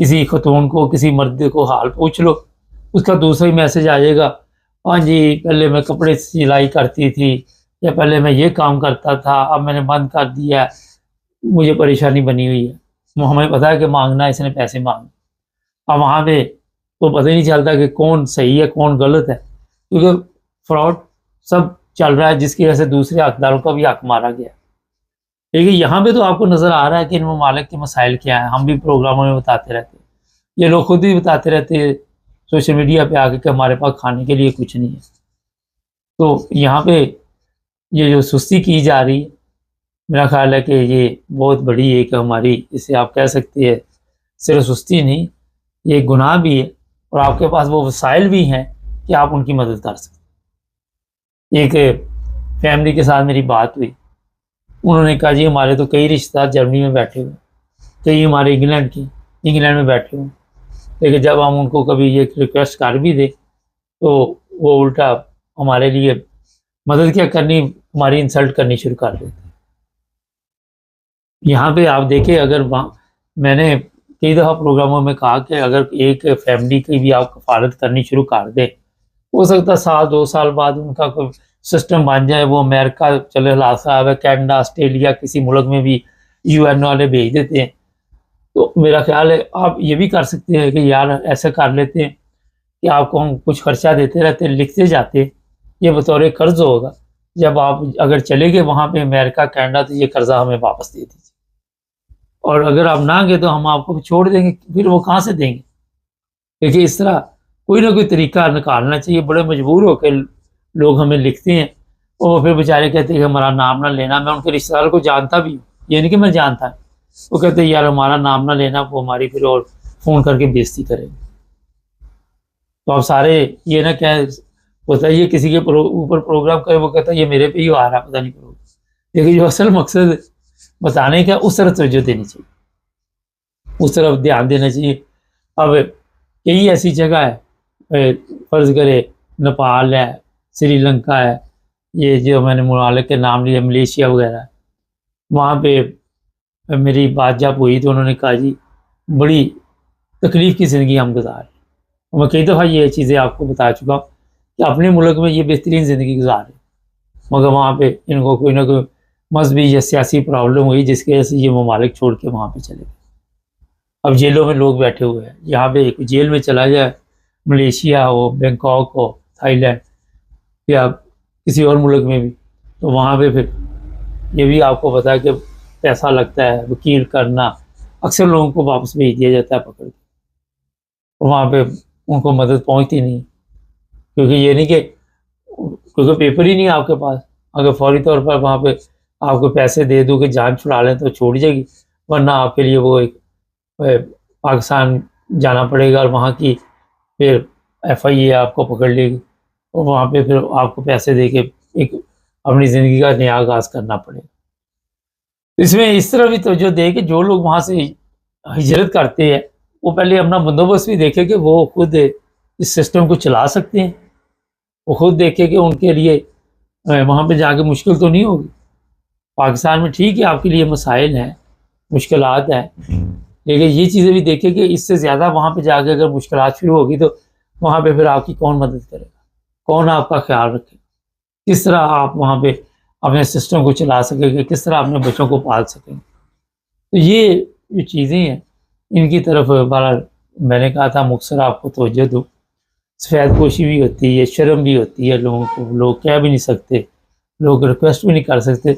کسی خاتون کو کسی مرد کو حال پوچھ لو، اس کا دوسرا ہی میسج آ جائے گا، ہاں جی پہلے میں کپڑے سلائی کرتی تھی یا پہلے میں یہ کام کرتا تھا، اب میں نے بند کر دیا، مجھے پریشانی بنی ہوئی ہے۔ ہمیں پتا ہے کہ مانگنا اس نے پیسے مانگنا، اب وہاں پہ تو پتہ ہی نہیں چلتا کہ کون صحیح ہے کون غلط ہے، کیونکہ فراڈ سب چل رہا ہے جس کی وجہ سے دوسرے حقداروں کا بھی حق مارا گیا۔ لیکن یہاں پہ تو آپ کو نظر آ رہا ہے کہ ان ممالک کے مسائل کیا ہیں، ہم بھی پروگراموں میں بتاتے رہتے ہیں، یہ لوگ خود بھی بتاتے رہتے ہیں سوشل میڈیا پہ آ کے کہ ہمارے پاس کھانے کے لیے کچھ نہیں ہے۔ تو یہاں پہ یہ جو سستی کی جا رہی ہے، میرا خیال ہے کہ یہ بہت بڑی ایک ہماری، اسے آپ کہہ سکتے ہیں صرف سستی نہیں، یہ گناہ بھی ہے، اور آپ کے پاس وہ وسائل بھی ہیں کہ آپ ان کی مدد کر سکتے ہیں۔ ایک فیملی کے ساتھ میری بات ہوئی، انہوں نے کہا جی ہمارے تو کئی رشتہ دار جرمنی میں بیٹھے ہوئے، کئی ہمارے انگلینڈ میں بیٹھے ہوئے، لیکن جب ہم ان کو کبھی یہ ریکویسٹ کر بھی دیں تو وہ الٹا ہمارے لیے مدد کیا کرنی، ہماری انسلٹ کرنی شروع کر دیتے۔ یہاں پہ آپ دیکھیں، اگر میں نے کئی دفعہ پروگراموں میں کہا کہ اگر ایک فیملی کی بھی آپ کفالت کرنی شروع کر دیں، ہو سکتا ہے 1-2 سال بعد ان کا کوئی سسٹم بن جائے، وہ امریکہ چلے حالات خراب ہے، کینیڈا آسٹریلیا کسی ملک میں بھی UN والے بھیج دیتے ہیں۔ تو میرا خیال ہے آپ یہ بھی کر سکتے ہیں کہ یار ایسا کر لیتے ہیں کہ آپ کو ہم کچھ خرچہ دیتے رہتے ہیں، لکھتے جاتے، یہ بطور قرض ہوگا، جب آپ اگر چلے گئے وہاں پہ امریکہ کینیڈا تو یہ قرضہ ہمیں واپس دے دیجیے، اور اگر آپ نہ گئے تو ہم آپ کو چھوڑ دیں گے، پھر وہ کہاں سے دیں گے؟ دیکھیے اس طرح کوئی نہ کوئی طریقہ نکالنا چاہیے۔ بڑے مجبور ہو کے لوگ ہمیں لکھتے ہیں، اور وہ پھر بیچارے کہتے ہیں کہ ہمارا نام نہ لینا۔ میں ان کے رشتہ داروں کو جانتا بھی ہوں، یہ نہیں کہ میں جانتا، وہ کہتے ہیں یار ہمارا نام نہ لینا، وہ ہماری پھر اور فون کر کے بےزتی کریں گے۔ تو آپ سارے یہ نہ کہیں، ہوتا ہے یہ کسی کے اوپر پروگرام کرے، وہ کہتا ہے یہ میرے پہ ہی آ رہا ہے، پتہ نہیں پروگرام، لیکن جو اصل مقصد بتانے کا اس طرف توجہ دینی چاہیے، اس طرف دھیان دینا چاہیے۔ اب کئی ایسی جگہ ہے، فرض کرے نیپال ہے، سری لنکا ہے، یہ جو میں نے ممالک کے نام لیے، ملیشیا وغیرہ، وہاں پہ میری بات جب ہوئی تو انہوں نے کہا جی بڑی تکلیف کی زندگی ہم گزار رہے ہیں۔ میں کئی دفعہ یہ چیزیں آپ کو بتا چکا ہوں کہ اپنے ملک میں یہ بہترین زندگی گزار رہے ہیں، مگر وہاں پہ ان کو کوئی نہ کوئی مذہبی یا سیاسی پرابلم ہوئی جس کی وجہ سے یہ ممالک چھوڑ کے وہاں پہ چلے گئے۔ اب جیلوں میں لوگ بیٹھے ہوئے ہیں، یہاں پہ ایک جیل میں چلا جائے، ملیشیا ہو، بینکاک ہو، تھائی لینڈ یا کسی اور ملک میں بھی، تو وہاں پہ پھر یہ بھی آپ کو پتا ہے کہ پیسہ لگتا ہے، وکیل کرنا، اکثر لوگوں کو واپس بھیج دیا جاتا ہے پکڑ کے، وہاں پہ ان کو مدد پہنچتی نہیں، کیونکہ یہ نہیں کہ کیونکہ پیپر ہی نہیں ہے آپ کے پاس، اگر فوری طور پر وہاں پہ آپ کو پیسے دے دو کہ جان چھڑا لیں تو چھوڑ جائے گی، ورنہ آپ کے لیے وہ ایک پاکستان جانا پڑے گا، اور وہاں کی پھر FIA آپ کو پکڑ لے گی، اور وہاں پہ پھر آپ کو پیسے دے کے ایک اپنی زندگی کا نیا آغاز کرنا پڑے گا۔ اس میں اس طرح بھی توجہ دے کہ جو لوگ وہاں سے ہجرت کرتے ہیں وہ پہلے اپنا بندوبست بھی دیکھے کہ وہ خود اس سسٹم کو چلا سکتے ہیں، وہ خود دیکھے کہ ان کے لیے وہاں پہ جا کے مشکل تو نہیں ہوگی۔ پاکستان میں ٹھیک ہے آپ کے لیے مسائل ہیں، مشکلات ہیں، لیکن یہ چیزیں بھی دیکھیں کہ اس سے زیادہ وہاں پہ جا کے اگر مشکلات شروع ہوگی تو وہاں پہ پھر آپ کی کون مدد کرے گا، کون آپ کا خیال رکھے گا، کس طرح آپ وہاں پہ اپنے سسٹم کو چلا سکیں گے، کس طرح اپنے بچوں کو پال سکیں گے۔ تو یہ جو چیزیں ہیں ان کی طرف بہرحال میں نے کہا تھا مختصر آپ کو توجہ دو۔ سفید پوشی بھی ہوتی ہے، شرم بھی ہوتی ہے لوگوں کو، لوگ کہہ بھی نہیں سکتے، لوگ ریکویسٹ بھی نہیں کر سکتے،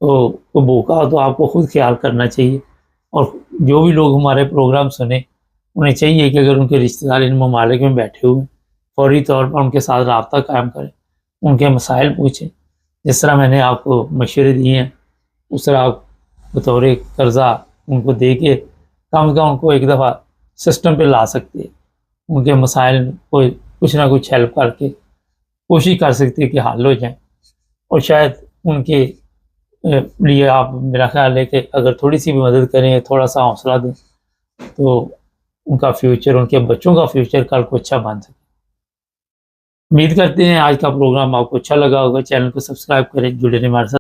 تو بھوکا ہو تو آپ کو خود خیال کرنا چاہیے۔ اور جو بھی لوگ ہمارے پروگرام سنیں انہیں چاہیے کہ اگر ان کے رشتہ دار ان ممالک میں بیٹھے ہوئے فوری طور پر ان کے ساتھ رابطہ قائم کریں، ان کے مسائل پوچھیں، جس طرح میں نے آپ کو مشورے دیے ہیں اس طرح آپ بطور قرضہ ان کو دے کے کم از کم ان کو ایک دفعہ سسٹم پہ لا سکتے ہیں، ان کے مسائل کو کچھ نہ کچھ ہیلپ کر کے کوشش کر سکتے ہیں کہ حل ہو جائیں، اور شاید ان کے لیے آپ میرا خیال ہے کہ اگر تھوڑی سی بھی مدد کریں، تھوڑا سا حوصلہ دیں تو ان کا فیوچر، ان کے بچوں کا فیوچر کل کو اچھا بن سکے۔ امید کرتے ہیں آج کا پروگرام آپ کو اچھا لگا ہوگا، چینل کو سبسکرائب کریں، جڑے رہیں ہمارے ساتھ۔